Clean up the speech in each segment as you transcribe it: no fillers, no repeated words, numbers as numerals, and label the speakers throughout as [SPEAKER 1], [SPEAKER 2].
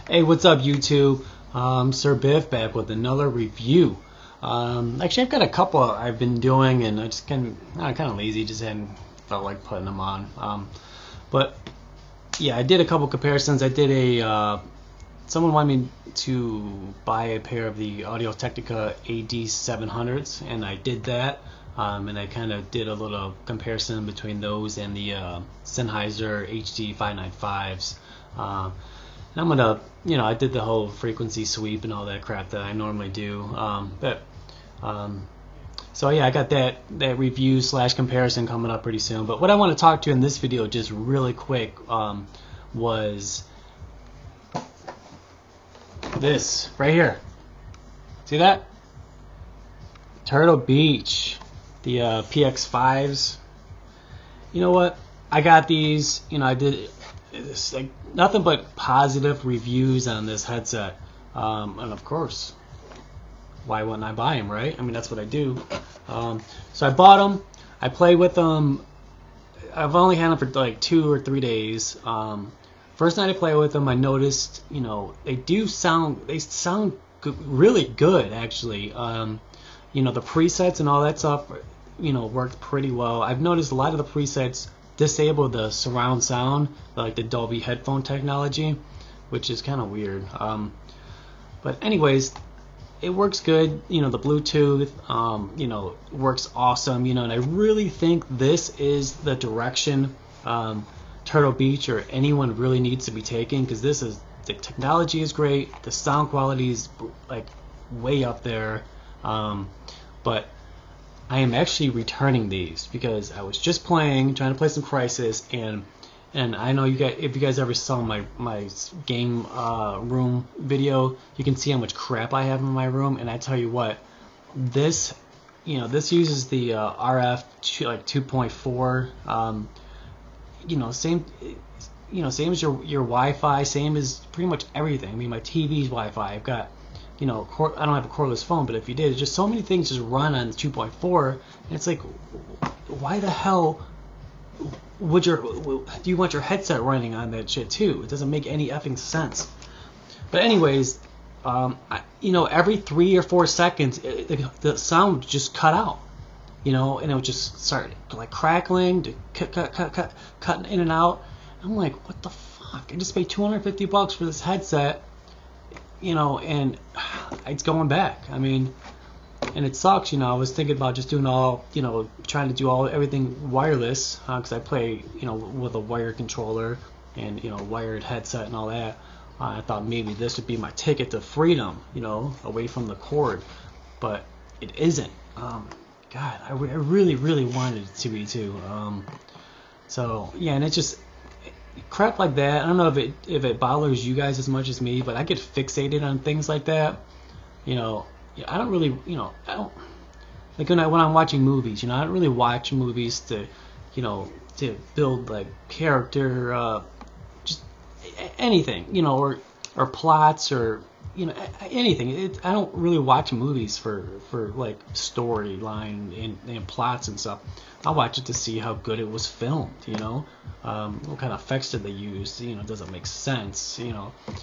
[SPEAKER 1] Hey, what's up, YouTube? Sir Biff back with another review. Actually, I've got a couple I've been doing, and I just kind of lazy, just hadn't felt like putting them on. But yeah, I did a couple comparisons. I did someone wanted me to buy a pair of the Audio-Technica AD700s, and I did that. And I kind of did a little comparison between those and the Sennheiser HD595s. And I'm gonna, I did the whole frequency sweep and all that crap that I normally do. So yeah, I got that review / comparison coming up pretty soon. But what I want to talk to in this video, just really quick, was this right here. See that? Turtle Beach, the PX5s. You know what? I got these. I did. It's like nothing but positive reviews on this headset, and of course, why wouldn't I buy them, right? I mean, that's what I do. So I bought them. I played with them. I've only had them for like 2 or 3 days. First night I played with them, I noticed, they sound really good, actually. The presets and all that stuff, worked pretty well. I've noticed a lot of the presets disable the surround sound, like the Dolby headphone technology, which is kind of weird. But anyways, it works good. The Bluetooth, works awesome. And I really think this is the direction Turtle Beach or anyone really needs to be taking, because the technology is great, the sound quality is like way up there. But I am actually returning these because I was just trying to play some Crisis, and I know you guys, if you guys ever saw my game room video, you can see how much crap I have in my room. And I tell you what, this uses the RF 2.4, same as your Wi-Fi, same as pretty much everything. I mean, my TV's Wi-Fi. I've got, I don't have a cordless phone, but if you did, just so many things just run on 2.4, and it's like, why the hell do you want your headset running on that shit too? It doesn't make any effing sense. But anyways, every 3 or 4 seconds, the sound would just cut out, and it would just start like crackling, cutting in and out. I'm like, what the fuck? I just paid $250 for this headset, and it's going back. I mean, and it sucks. I was thinking about just doing trying to do everything wireless, because I play, with a wired controller and, wired headset and all that. I thought maybe this would be my ticket to freedom, away from the cord, but it isn't. God, I really, really wanted it to be too. So yeah, and it just crap like that. I don't know if it bothers you guys as much as me, but I get fixated on things like that. I don't really, I don't like when I'm watching movies. I don't really watch movies to build like character, just anything, or plots, or anything. I don't really watch movies for like storyline and plots and stuff. I watch it to see how good it was filmed, what kind of effects did they use, does it make sense,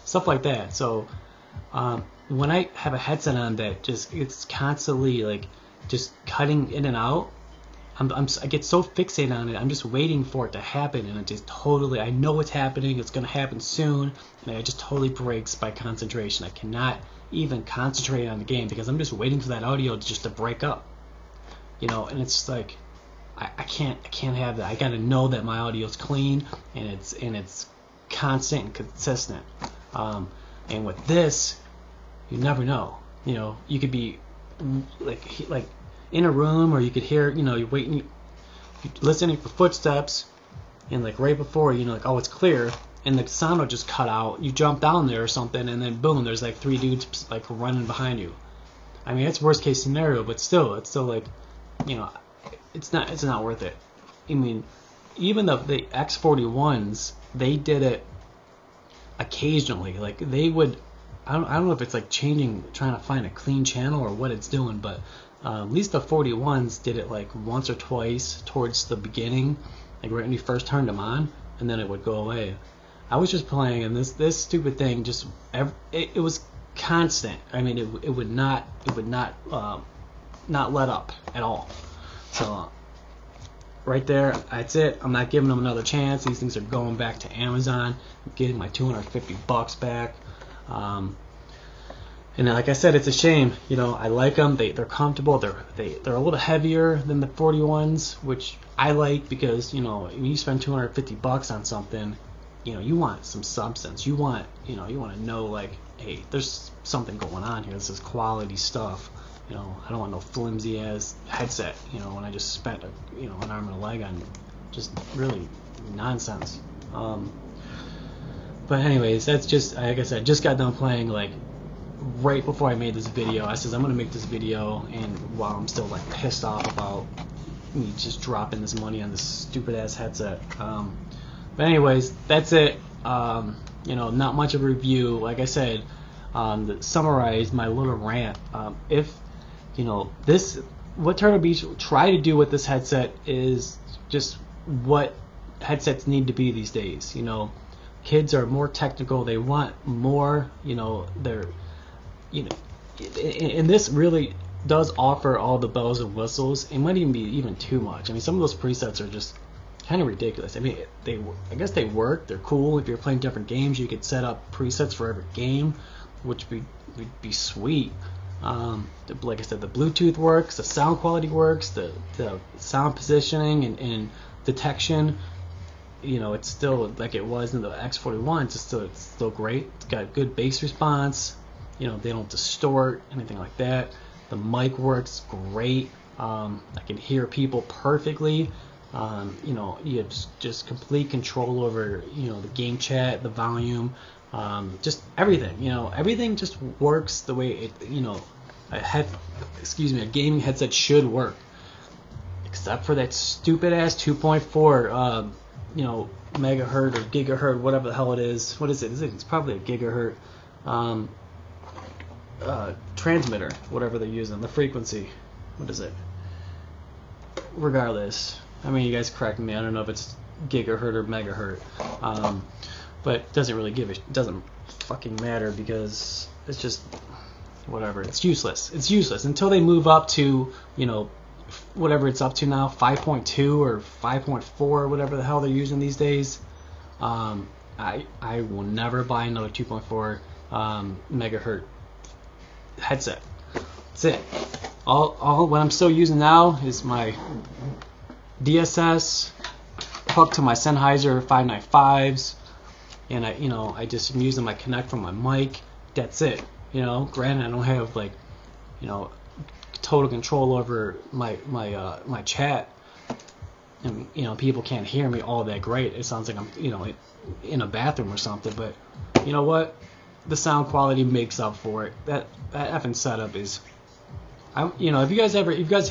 [SPEAKER 1] stuff like that. So when I have a headset on that it's constantly like just cutting in and out, I get so fixated on it. I'm just waiting for it to happen, and it just totally, I know it's happening, it's going to happen soon, and it just totally breaks my concentration. I cannot even concentrate on the game because I'm just waiting for that audio to break up, and it's like I can't have that. I got to know that my audio is clean and it's constant and consistent. And with this, you never know. You could be like in a room, or you could hear, you're waiting, you're listening for footsteps, and like right before, like, oh, it's clear, and the sound will just cut out. You jump down there or something, and then boom, there's like 3 dudes like running behind you. I mean, it's worst case scenario, but still, it's still like, it's not worth it. I mean, even the X41s, they did it occasionally. Like they would, I don't know if it's like trying to find a clean channel or what it's doing, but at least the 41s did it like once or twice towards the beginning, like right when you first turned them on, and then it would go away. I was just playing, and this stupid thing just it was constant. I mean, it would not not let up at all. So right there, that's it. I'm not giving them another chance. These things are going back to Amazon. I'm getting my $250 back. And like I said, it's a shame. You know, I like them. They're comfortable. They're a little heavier than the 41s, which I like because, you know, when you spend $250 on something, you know, you want some substance. You want to know, like, hey, there's something going on here. This is quality stuff. You know, I don't want no flimsy ass headset. You know, when I just spent an arm and a leg on just really nonsense. But anyways, that's just, like I said, just got done playing like right before I made this video. I says I'm gonna make this video, and while I'm still like pissed off about me just dropping this money on this stupid ass headset. But anyways, that's it. You know, not much of a review. Like I said, to summarize my little rant. If you know what Turtle Beach try to do with this headset is just what headsets need to be these days. You know, kids are more technical. They want more. You know, and this really does offer all the bells and whistles. It might even be even too much. I mean, some of those presets are just kind of ridiculous. I mean, I guess they work. They're cool. If you're playing different games, you could set up presets for every game, which would be sweet. Like I said, the Bluetooth works, the sound quality works, the sound positioning and detection. You know, it's still like it was in the X41. It's still great. It's got good bass response. You know, they don't distort, anything like that. The mic works great. I can hear people perfectly. You know, you have just complete control over, you know, the game chat, the volume, just everything. You know, everything just works the way it, you know, a gaming headset should work, except for that stupid ass 2.4, you know, megahertz or gigahertz, whatever the hell it is. What is it? It's probably a gigahertz. Transmitter, whatever they're using, the frequency. What is it? Regardless, I mean, you guys correct me. I don't know if it's gigahertz or megahertz, but it doesn't really it doesn't fucking matter because it's just whatever. It's useless. It's useless until they move up to, you know, whatever it's up to now, 5.2 or 5.4, whatever the hell they're using these days. I will never buy another 2.4 megahertz headset. That's it. All what I'm still using now is my DSS hooked to my Sennheiser 595s, and I just am using my Connect from my mic. That's it. You know, granted I don't have like, you know, total control over my chat, and you know, people can't hear me all that great. It sounds like I'm, you know, in a bathroom or something, but you know what? The sound quality makes up for it. That effing setup is, you know, if you guys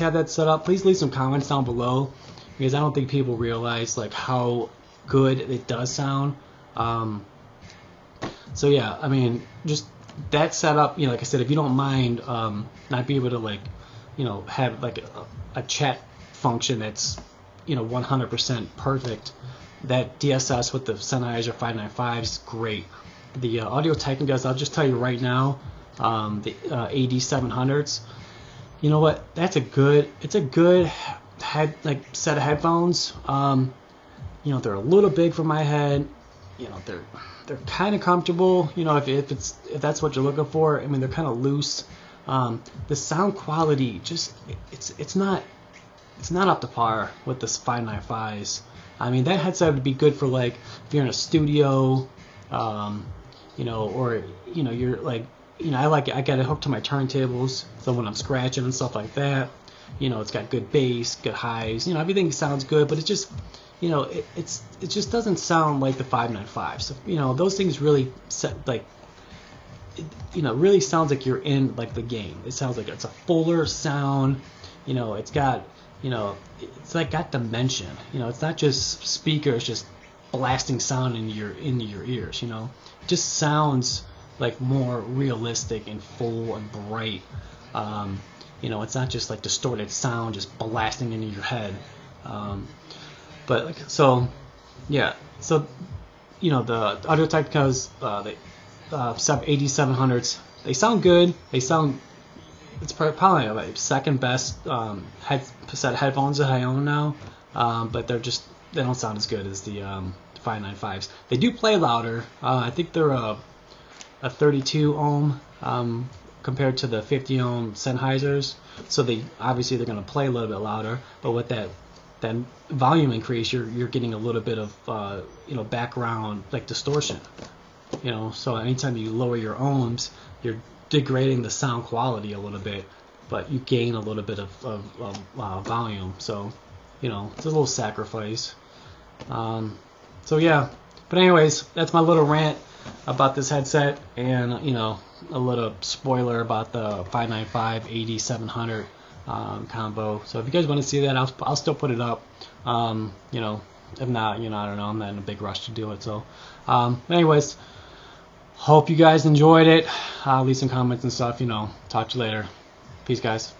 [SPEAKER 1] have that set up, please leave some comments down below, because I don't think people realize like how good it does sound. So yeah, I mean, just that setup, you know, like I said, if you don't mind not be able to, like, you know, have like a chat function that's, you know, 100% perfect, that DSS with the Sennheiser 595 is great. The Audio Technicas, I'll just tell you right now, the AD700s, you know what? It's a good set of headphones. You know, they're a little big for my head. You know, they're kind of comfortable. You know, if that's what you're looking for. I mean, they're kind of loose. The sound quality it's not up to par with the 595s. I mean, that headset would be good for like if you're in a studio. You know, or, you know, you're like, you know, I got it hooked to my turntables, so when I'm scratching and stuff like that, you know, it's got good bass, good highs, you know, everything sounds good, but it just, you know, it just doesn't sound like the 595. So, you know, those things really you know, really sounds like you're in like the game. It sounds like it's a fuller sound, you know, it's got, you know, it's like got dimension, you know, it's not just speakers just blasting sound into your ears, you know. It just sounds like more realistic and full and bright. You know, it's not just like distorted sound just blasting into your head. But like, so yeah, so you know, the Audio Technicas, the 8700s, they sound good. They sound, it's probably like second best set of headphones that I own now, but they don't sound as good as the 595s. They do play louder. I think they're a 32 ohm compared to the 50 ohm Sennheisers, so they're going to play a little bit louder. But with that volume increase, you're getting a little bit of background like distortion. So anytime you lower your ohms, you're degrading the sound quality a little bit, but you gain a little bit of volume. So it's a little sacrifice. So yeah, but anyways, that's my little rant about this headset, and a little spoiler about the 595 8700 combo. So if you guys want to see that, I'll still put it up. If not, I don't know, I'm not in a big rush to do it. So anyways, hope you guys enjoyed it. Leave some comments and stuff. Talk to you later. Peace, guys.